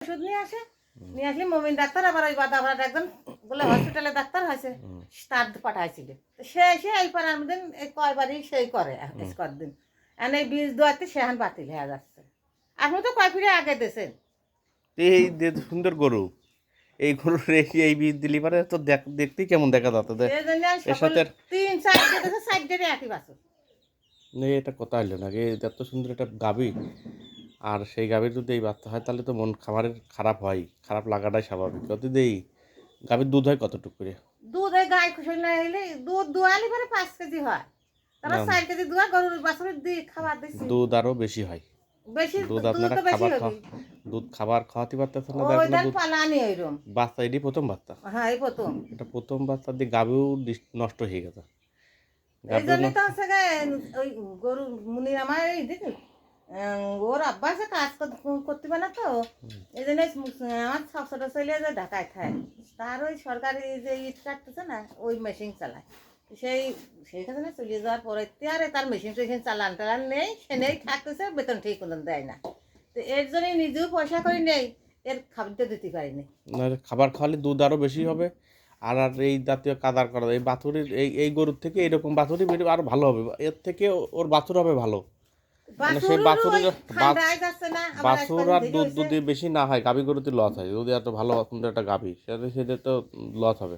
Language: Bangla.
ওষুধ নিয়ে আসে, নিয়ে আসলে মমিন ডাক্তার আবার ওই বাদাবাড়ার একজন বলে হসপিটালে ডাক্তার হয়েছে, তার পাঠাইছিল। তো সে এসে এই পাড়ার মধ্যে এই কয়বারই সেই করে কদিন এখন এই বীজ দেওয়াতে সেহান বাতিল হয়ে যাচ্ছে। আপনি তো কয় ফিরে আগে দিয়েছেন। এই সুন্দর গরু, এই গরুর এই বীজ দিলি পারে তো দেখতেই কেমন দেখা যাচ্ছে। সেই জন্য এর সকল সাথে 3-4 দিয়েছে, 4 একই বাছুর। এটা কথা হইলো না, এত সুন্দর একটা গাভী, আর সেই গাভীর যদি এই বাচ্চা হয় তাহলে তো মন খামারের খারাপ হয়, খারাপ লাগাটাই স্বাভাবিক। যদি এই গাভীর দুধ হয় কতটুকু করে? দুধ এই গাই খুশি না হইলে দুধ দুয়ালি পরে 5 কেজি হয়, তারা না, 4 কেজি দুয়া গরুর বাছুরের দিয়ে খাবার দিচ্ছি। দুধ আরো বেশি হয়। বেশি দুধ দুধ আপনারা তো বেশি খাবার হবে। দুধ খাবার খাওয়াতে পারতেছেন না, ওই দেখেন না দেন দুধ পালানি ওইরকম। বাচ্চা, এটি প্রথম বাচ্চা। হ্যাঁ এই প্রথম। এটা প্রথম বাচ্চা দিয়ে গাভীও নষ্ট হয়ে গেছে। এই গাভীও জন্যই তো নষ্ট। হচ্ছে ওই গরু মুনির আমার এই দেখি ওর আব্বাসে কাজ করতে পারে না তো, এই জন্য আমার সব ছোট ছেলে যে ঢাকায় খায়, তার ওই সরকারি যে ইট কাটতেছে না ওই মেশিন চালায়। সেই সেইখানে চলে যাওয়ার পরে আরে তার মেশিন টেশিন চালান টালান নেই, সে নেই থাকতেছে, বেতন ঠিক মতন দেয় না। তো এর জন্যই নিজেও পয়সা করি নেই, এর খাদ্য দিতে পারিনি। খাবার খাওয়ালে দুধ আরো বেশি হবে। আর আর এই জাতীয় কাদার করা, এই বাছুরের এই গরুর থেকে এরকম বাছুরই আরো ভালো হবে, এর থেকে ওর বাছুর হবে ভালো। মানে সেই বাছুরের বাছুর আর দুধ যদি বেশি না হয়, গাভী গরুতে লস হয়। যদি এত ভালো সুন্দর একটা গাভী, সেটা তো লস হবে।